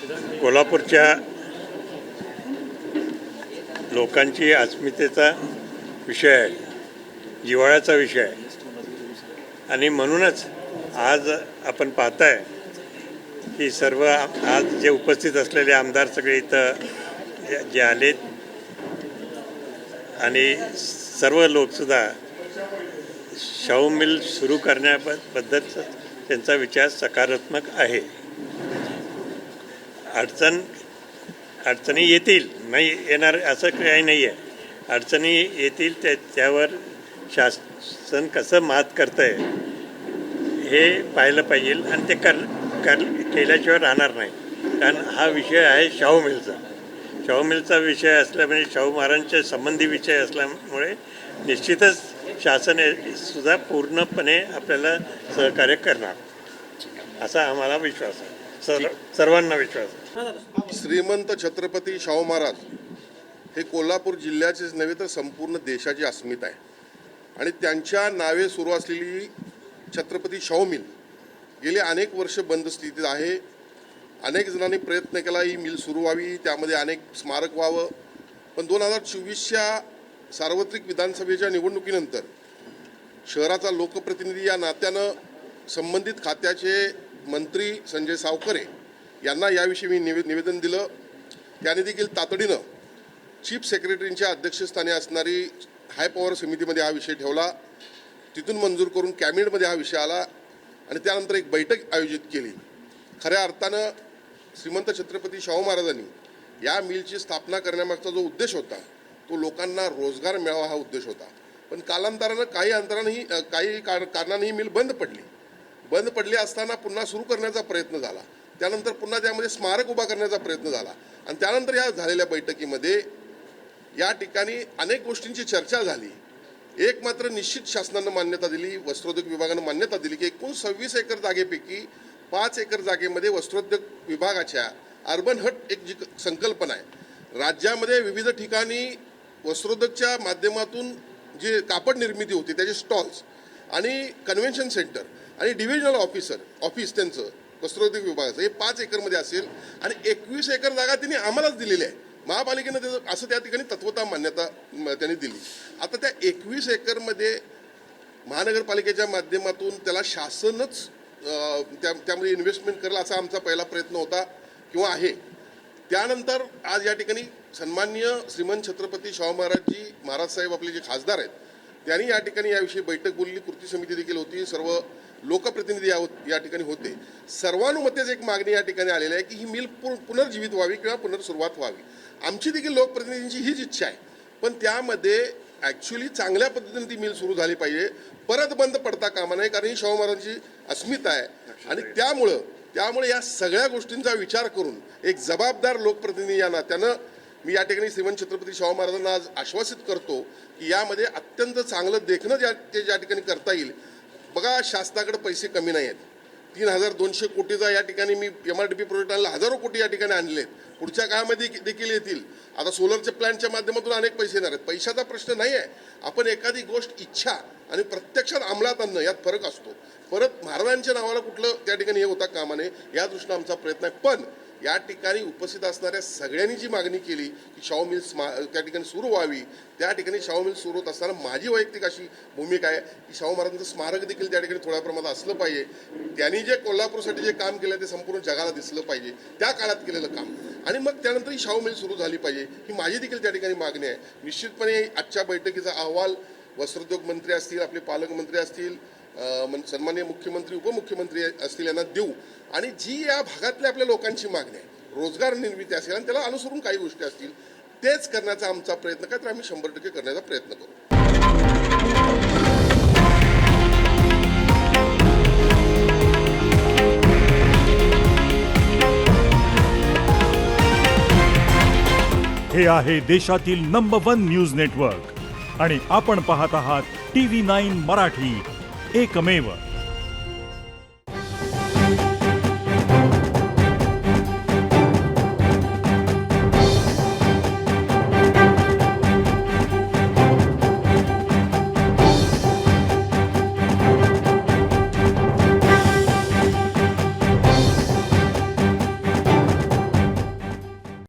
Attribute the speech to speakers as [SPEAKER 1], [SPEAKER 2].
[SPEAKER 1] कोल्हापूरच्या लोकांची अस्मितेचा विषय आहे, जिव्हाळ्याचा विषय आहे. आणि म्हणूनच आज आपण पाहताय की सर्व आज जे उपस्थित असलेले आमदार सगळे इथं जे आलेत आणि सर्व लोकसुद्धा शाहू मिल सुरू करण्याबद्दल त्यांचा विचार सकारात्मक आहे. अडचणी येतील, नाही येणार असं काही नाही आहे. अडचणी येतील, त्यावर शासन कसं मात करतं आहे हे पाहिलं पाहिजे आणि ते केल्याशिवाय राहणार नाही. कारण हा विषय आहे शाहू मिलचा विषय असल्यामुळे शाहू महाराजांच्या संबंधी विषय असल्यामुळे निश्चितच शासन सुद्धा पूर्णपणे आपल्याला सहकार्य करणार असा आम्हाला विश्वास आहे, सर्वांना विश्वास आहे.
[SPEAKER 2] श्रीमंत छत्रपती शाहू महाराज हे कोल्हापूर जिल्ह्याचेच नव्हे तर संपूर्ण देशाची अस्मिता आहे. आणि त्यांच्या नावे सुरू असलेली छत्रपती शाहू मिल गेली अनेक वर्ष बंद स्थितीत आहे. अनेक जणांनी प्रयत्न केला ही मिल सुरू व्हावी, त्यामध्ये अनेक स्मारक व्हावं. पण 2024च्या सार्वत्रिक विधानसभेच्या निवडणुकीनंतर शहराचा लोकप्रतिनिधी या नात्यानं संबंधित खात्याचे मंत्री संजय सावकरे यांना याविषयी मी निवेदन दिलं. त्याने देखील तातडीनं चीफ सेक्रेटरींच्या अध्यक्षस्थानी असणारी हाय पॉवर समितीमध्ये हा विषय ठेवला. तिथून मंजूर करून कॅबिनेटमध्ये हा विषय आला आणि त्यानंतर एक बैठक आयोजित केली. खऱ्या अर्थानं श्रीमंत छत्रपती शाहू महाराजांनी या मिलची स्थापना करण्यामागचा जो उद्देश होता तो लोकांना रोजगार मिळावा हा उद्देश होता. पण कालांतरानं काही कारणाने ही मिल बंद पडली असताना पुन्हा सुरू करण्याचा प्रयत्न झाला. त्यानंतर पुन्हा त्यामध्ये स्मारक उभा करण्याचा प्रयत्न झाला आणि त्यानंतर या झालेल्या बैठकीमध्ये या ठिकाणी अनेक गोष्टींची चर्चा झाली. एक मात्र निश्चित शासनानं मान्यता दिली, वस्त्रोद्योग विभागानं मान्यता दिली की एकूण 26 एकर जागेपैकी 5 एकर जागेमध्ये वस्त्रोद्योग विभागाच्या अर्बन हट एक जी संकल्पना आहे, राज्यामध्ये विविध ठिकाणी वस्त्रोद्योगच्या माध्यमातून जे कापड निर्मिती होती त्याचे स्टॉल्स आणि कन्व्हेन्शन सेंटर आणि डिव्हिजनल ऑफिस त्यांचं वस्त्रोद्योग विभागाचं हे 5 एकरमध्ये असेल आणि 21 एकर जागा त्यांनी आम्हालाच दिलेली आहे. महापालिकेनं त्याचं असं त्या ठिकाणी तत्वता मान्यता त्यांनी दिली. आता त्या 21 एकरमध्ये महानगरपालिकेच्या माध्यमातून त्याला शासनच त्यामध्ये इन्व्हेस्टमेंट करेल असा आमचा पहिला प्रयत्न होता किंवा आहे. त्यानंतर आज या ठिकाणी सन्माननीय श्रीमंत छत्रपती शाहू महाराज साहेब आपले जे खासदार आहेत त्यांनी या ठिकाणी याविषयी बैठक बोलली. कृती समिती देखील होती, सर्व लोकप्रतिनिधी या ठिकाणी होते. सर्वानुमतेच एक मागणी या ठिकाणी आलेली आहे की ही मिल पुनर्जीवित व्हावी किंवा पुनर्सुरुवात व्हावी. आमची देखील लोकप्रतिनिधींची हीच इच्छा आहे. पण त्यामध्ये ॲक्च्युली चांगल्या पद्धतीने ती मिल सुरू झाली पाहिजे, परत बंद पडता कामा नये. कारण ही शाहू महाराजांची अस्मिता आहे आणि त्यामुळे या सगळ्या गोष्टींचा विचार करून एक जबाबदार लोकप्रतिनिधी या नात्यानं मी या ठिकाणी श्रीमंत छत्रपती शाहू महाराजांना आज आश्वासित करतो की यामध्ये अत्यंत चांगलं देखणं ज्या ठिकाणी करता येईल. बघा, शासनाकडे पैसे कमी नाही आहेत. 3200 कोटीचा या ठिकाणी मी MRDP प्रोजेक्ट आणला, हजारो कोटी या ठिकाणी आणलेत. पुढच्या काळामध्ये देखील येतील. आता सोलरच्या प्लॅनच्या माध्यमातून अनेक पैसे येणार आहेत. पैशाचा प्रश्न नाही आहे. आपण एखादी गोष्ट इच्छा आणि प्रत्यक्षात अंमलात आणणं यात फरक असतो. परत महाराजांच्या नावाला कुठलं त्या ठिकाणी हे होता कामा नये या दृष्टीनं आमचा प्रयत्न आहे. पण या ठिकाणी उपस्थित असणाऱ्या सगळ्यांनी जी मागणी केली की शाहू मिल त्या ठिकाणी सुरू व्हावी, त्या ठिकाणी शाहू मिल सुरू होत असताना माझी वैयक्तिक अशी भूमिका आहे की शाहू महाराजांचं स्मारक देखील त्या ठिकाणी थोड्या प्रमाणात असलं पाहिजे. त्यांनी जे कोल्हापूरसाठी जे काम केलं ते संपूर्ण जगाला दिसलं पाहिजे, त्या काळात केलेलं काम. आणि मग त्यानंतर ही शाहू मिल सुरू झाली पाहिजे ही माझी देखील त्या ठिकाणी मागणी आहे. निश्चितपणे आजच्या बैठकीचा अहवाल वस्त्रोद्योग मंत्री असतील, आपले पालकमंत्री असतील, सन्माननीय मुख्यमंत्री उपमुख्यमंत्री असतील यांना देऊ. आणि जी या भागातल्या आपल्या लोकांची मागणी आहे, रोजगार निर्मिती असेल आणि त्याला अनुसरून काही गोष्टी असतील, तेच करण्याचा आमचा प्रयत्न काय तर आम्ही 100% करण्याचा प्रयत्न करू.
[SPEAKER 3] हे आहे देशातील नंबर 1 न्यूज नेटवर्क आणि आपण पाहत आहात TV9 मराठी, एकमेव.